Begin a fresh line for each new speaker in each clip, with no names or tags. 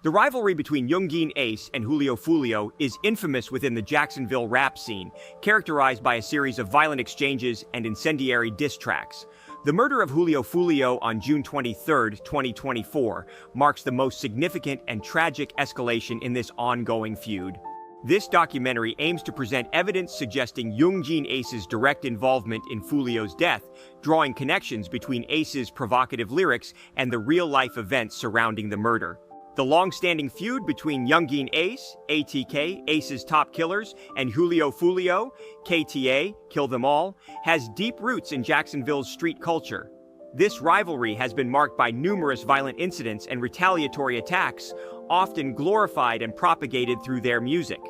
The rivalry between Youngin Ace and Julio Foolio is infamous within the Jacksonville rap scene, characterized by a series of violent exchanges and incendiary diss tracks. The murder of Julio Foolio on June 23, 2024, marks the most significant and tragic escalation in this ongoing feud. This documentary aims to present evidence suggesting Youngin Ace's direct involvement in Foolio's death, drawing connections between Ace's provocative lyrics and the real-life events surrounding the murder. The long-standing feud between Youngin Ace, ATK, Ace's top killers, and Julio Foolio, KTA, Kill Them All, has deep roots in Jacksonville's street culture. This rivalry has been marked by numerous violent incidents and retaliatory attacks, often glorified and propagated through their music.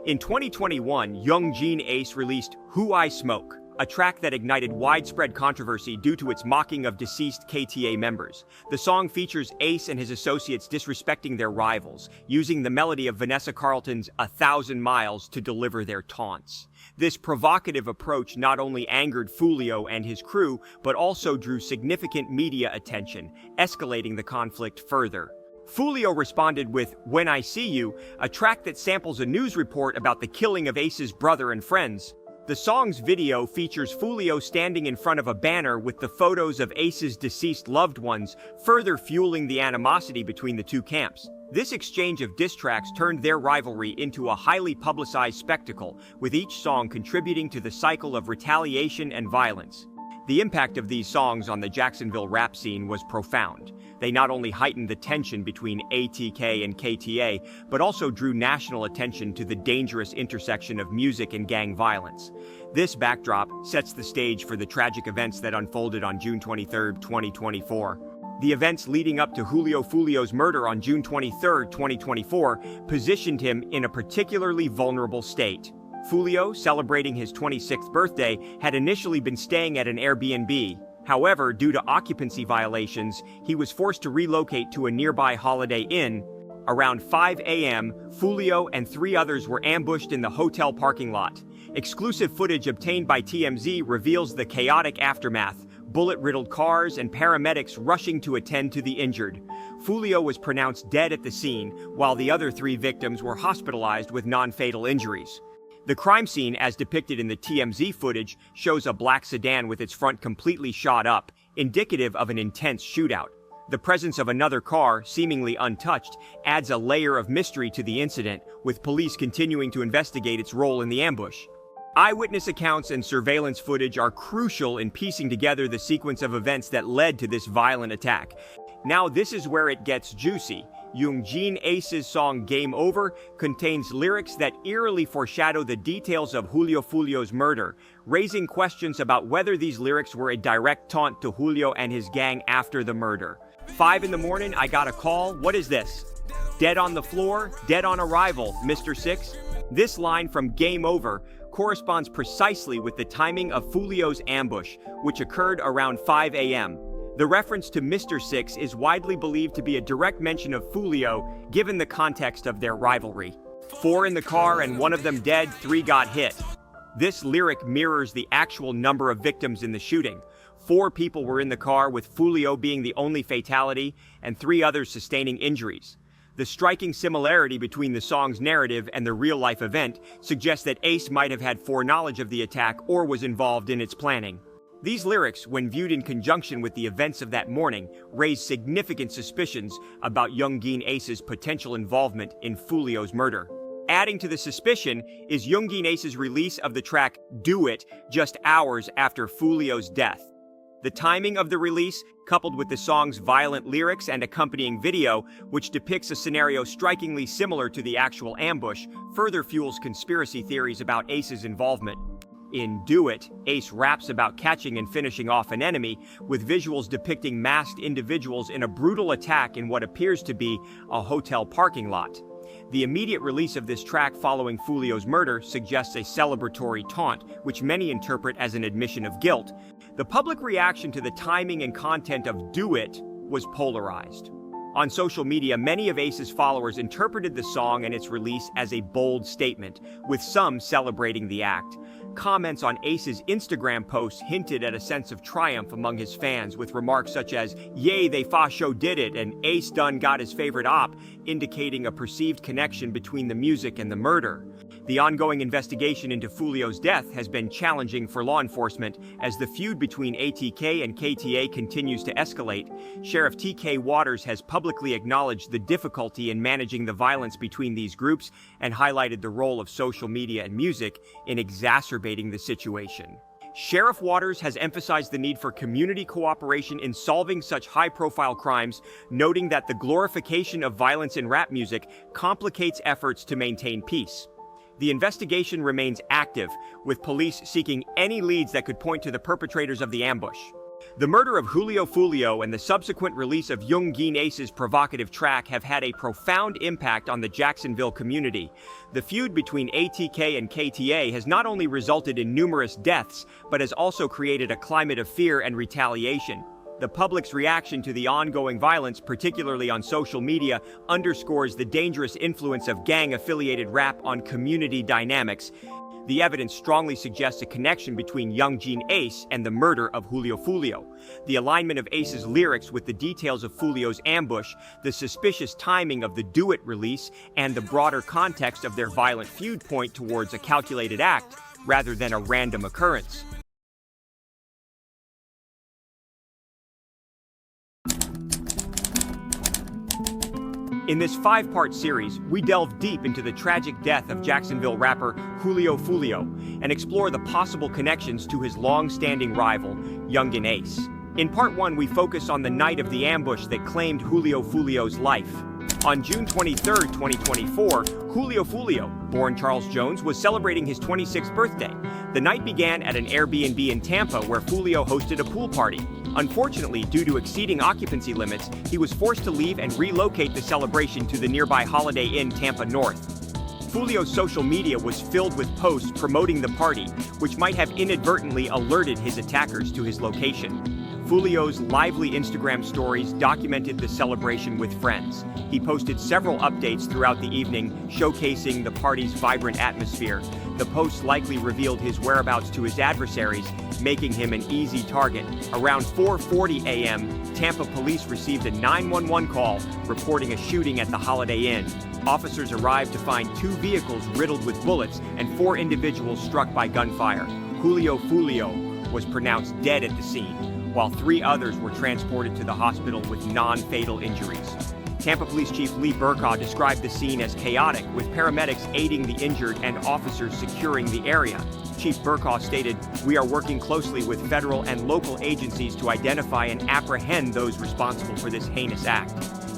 In 2021, Youngin Ace released Who I Smoke, a track that ignited widespread controversy due to its mocking of deceased KTA members. The song features Ace and his associates disrespecting their rivals, using the melody of Vanessa Carlton's 1,000 Miles to deliver their taunts. This provocative approach not only angered Foolio and his crew, but also drew significant media attention, escalating the conflict further. Foolio responded with When I See You, a track that samples a news report about the killing of Ace's brother and friends. The song's video features Foolio standing in front of a banner with the photos of Ace's deceased loved ones, further fueling the animosity between the two camps. This exchange of diss tracks turned their rivalry into a highly publicized spectacle, with each song contributing to the cycle of retaliation and violence. The impact of these songs on the Jacksonville rap scene was profound. They not only heightened the tension between ATK and KTA, but also drew national attention to the dangerous intersection of music and gang violence. This backdrop sets the stage for the tragic events that unfolded on June 23, 2024. The events leading up to Julio Foolio's murder on June 23, 2024, positioned him in a particularly vulnerable state. Foolio, celebrating his 26th birthday, had initially been staying at an Airbnb. However, due to occupancy violations, he was forced to relocate to a nearby Holiday Inn. Around 5 a.m., Foolio and 3 others were ambushed in the hotel parking lot. Exclusive footage obtained by TMZ reveals the chaotic aftermath, bullet-riddled cars and paramedics rushing to attend to the injured. Foolio was pronounced dead at the scene, while the other 3 victims were hospitalized with non-fatal injuries. The crime scene, as depicted in the TMZ footage, shows a black sedan with its front completely shot up, indicative of an intense shootout. The presence of another car, seemingly untouched, adds a layer of mystery to the incident, with police continuing to investigate its role in the ambush. Eyewitness accounts and surveillance footage are crucial in piecing together the sequence of events that led to this violent attack. Now this is where it gets juicy. Youngin Ace's song Game Over contains lyrics that eerily foreshadow the details of Julio Foolio's murder, raising questions about whether these lyrics were a direct taunt to Julio and his gang after the murder. 5 in the morning, I got a call. What is this? Dead on the floor, dead on arrival, Mr. Six. This line from Game Over corresponds precisely with the timing of Foolio's ambush, which occurred around 5 a.m. The reference to Mr. Six is widely believed to be a direct mention of Foolio, given the context of their rivalry. 4 in the car and 1 of them dead, 3 got hit. This lyric mirrors the actual number of victims in the shooting. 4 people were in the car, with Foolio being the only fatality, and 3 others sustaining injuries. The striking similarity between the song's narrative and the real-life event suggests that Ace might have had foreknowledge of the attack or was involved in its planning. These lyrics, when viewed in conjunction with the events of that morning, raise significant suspicions about Youngin Ace's potential involvement in Foolio's murder. Adding to the suspicion is Youngin Ace's release of the track Do It just hours after Foolio's death. The timing of the release, coupled with the song's violent lyrics and accompanying video, which depicts a scenario strikingly similar to the actual ambush, further fuels conspiracy theories about Ace's involvement. In Do It, Ace raps about catching and finishing off an enemy, with visuals depicting masked individuals in a brutal attack in what appears to be a hotel parking lot. The immediate release of this track following Foolio's murder suggests a celebratory taunt, which many interpret as an admission of guilt. The public reaction to the timing and content of Do It was polarized. On social media, many of Ace's followers interpreted the song and its release as a bold statement, with some celebrating the act. Comments on Ace's Instagram posts hinted at a sense of triumph among his fans, with remarks such as, "Yay, they fa show did it," and "Ace done got his favorite op," indicating a perceived connection between the music and the murder. The ongoing investigation into Foolio's death has been challenging for law enforcement as the feud between ATK and KTA continues to escalate. Sheriff TK Waters has publicly acknowledged the difficulty in managing the violence between these groups and highlighted the role of social media and music in exacerbating the situation. Sheriff Waters has emphasized the need for community cooperation in solving such high-profile crimes, noting that the glorification of violence in rap music complicates efforts to maintain peace. The investigation remains active, with police seeking any leads that could point to the perpetrators of the ambush. The murder of Julio Foolio and the subsequent release of Young Gin Ace's provocative track have had a profound impact on the Jacksonville community. The feud between ATK and KTA has not only resulted in numerous deaths, but has also created a climate of fear and retaliation. The public's reaction to the ongoing violence, particularly on social media, underscores the dangerous influence of gang-affiliated rap on community dynamics. The evidence strongly suggests a connection between Young Gin Ace and the murder of Julio Foolio. The alignment of Ace's lyrics with the details of Foolio's ambush, the suspicious timing of the Do It release, and the broader context of their violent feud point towards a calculated act rather than a random occurrence. In this 5-part series, we delve deep into the tragic death of Jacksonville rapper Julio Foolio and explore the possible connections to his long-standing rival, Young Gin Ace. In Part 1, we focus on the night of the ambush that claimed Julio Foolio's life. On June 23, 2024, Julio Foolio, born Charles Jones, was celebrating his 26th birthday. The night began at an Airbnb in Tampa where Foolio hosted a pool party. Unfortunately, due to exceeding occupancy limits, he was forced to leave and relocate the celebration to the nearby Holiday Inn Tampa North. Foolio's social media was filled with posts promoting the party, which might have inadvertently alerted his attackers to his location. Foolio's lively Instagram stories documented the celebration with friends. He posted several updates throughout the evening, showcasing the party's vibrant atmosphere. The posts likely revealed his whereabouts to his adversaries, making him an easy target. Around 4:40 a.m., Tampa police received a 911 call reporting a shooting at the Holiday Inn. Officers arrived to find 2 vehicles riddled with bullets and 4 individuals struck by gunfire. Julio Foolio was pronounced dead at the scene, while 3 others were transported to the hospital with non-fatal injuries. Tampa Police Chief Lee Burkaw described the scene as chaotic, with paramedics aiding the injured and officers securing the area. Chief Burkaw stated, "We are working closely with federal and local agencies to identify and apprehend those responsible for this heinous act."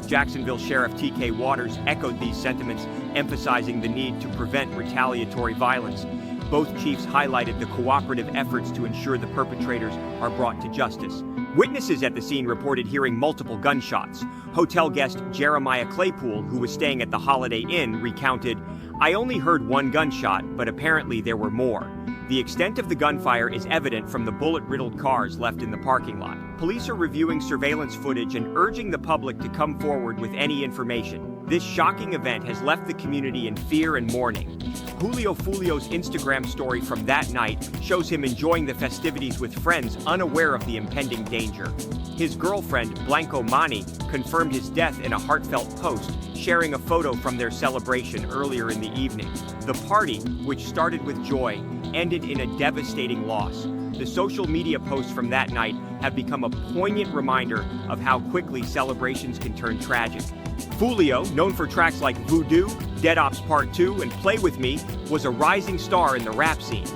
Jacksonville Sheriff TK Waters echoed these sentiments, emphasizing the need to prevent retaliatory violence. Both chiefs highlighted the cooperative efforts to ensure the perpetrators are brought to justice. Witnesses at the scene reported hearing multiple gunshots. Hotel guest Jeremiah Claypool, who was staying at the Holiday Inn, recounted, "I only heard 1 gunshot, but apparently there were more." The extent of the gunfire is evident from the bullet-riddled cars left in the parking lot. Police are reviewing surveillance footage and urging the public to come forward with any information. This shocking event has left the community in fear and mourning. Julio Foolio's Instagram story from that night shows him enjoying the festivities with friends, unaware of the impending danger. His girlfriend, Blanco Mani, confirmed his death in a heartfelt post, sharing a photo from their celebration earlier in the evening. The party, which started with joy, ended in a devastating loss. The social media posts from that night have become a poignant reminder of how quickly celebrations can turn tragic. Foolio, known for tracks like Voodoo, Dead Ops Part 2, and Play With Me, was a rising star in the rap scene.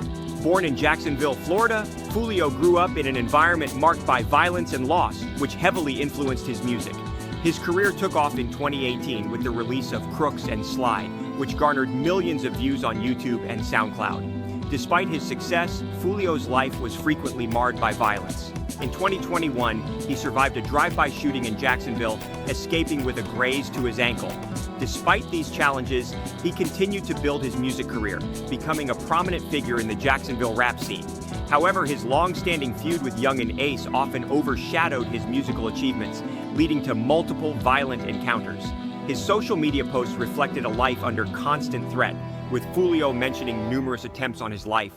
Born in Jacksonville, Florida, Foolio grew up in an environment marked by violence and loss, which heavily influenced his music. His career took off in 2018 with the release of Crooks and Slide, which garnered millions of views on YouTube and SoundCloud. Despite his success, Foolio's life was frequently marred by violence. In 2021, he survived a drive-by shooting in Jacksonville, escaping with a graze to his ankle. Despite these challenges, he continued to build his music career, becoming a prominent figure in the Jacksonville rap scene. However, his long-standing feud with Young and Ace often overshadowed his musical achievements, leading to multiple violent encounters. His social media posts reflected a life under constant threat, with Foolio mentioning numerous attempts on his life.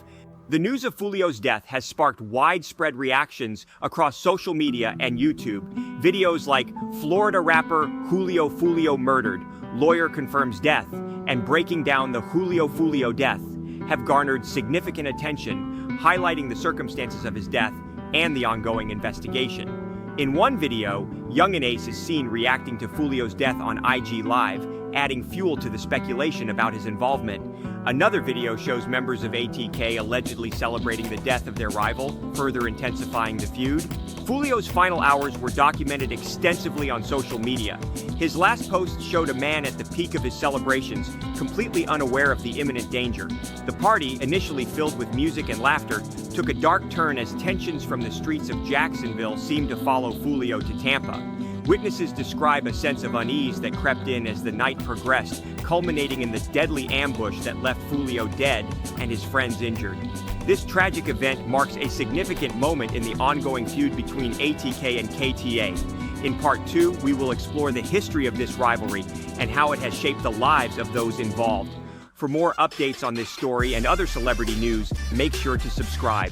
The news of Foolio's death has sparked widespread reactions across social media and YouTube. Videos like Florida rapper Julio Foolio murdered, lawyer confirms death, and breaking down the Julio Foolio death have garnered significant attention, highlighting the circumstances of his death and the ongoing investigation. In one video, Young and Ace is seen reacting to Foolio's death on IG Live, adding fuel to the speculation about his involvement. Another video shows members of ATK allegedly celebrating the death of their rival, further intensifying the feud. Foolio's final hours were documented extensively on social media. His last post showed a man at the peak of his celebrations, completely unaware of the imminent danger. The party, initially filled with music and laughter, took a dark turn as tensions from the streets of Jacksonville seemed to follow Foolio to Tampa. Witnesses describe a sense of unease that crept in as the night progressed, culminating in the deadly ambush that left Foolio dead and his friends injured. This tragic event marks a significant moment in the ongoing feud between ATK and KTA. In Part 2, we will explore the history of this rivalry and how it has shaped the lives of those involved. For more updates on this story and other celebrity news, make sure to subscribe.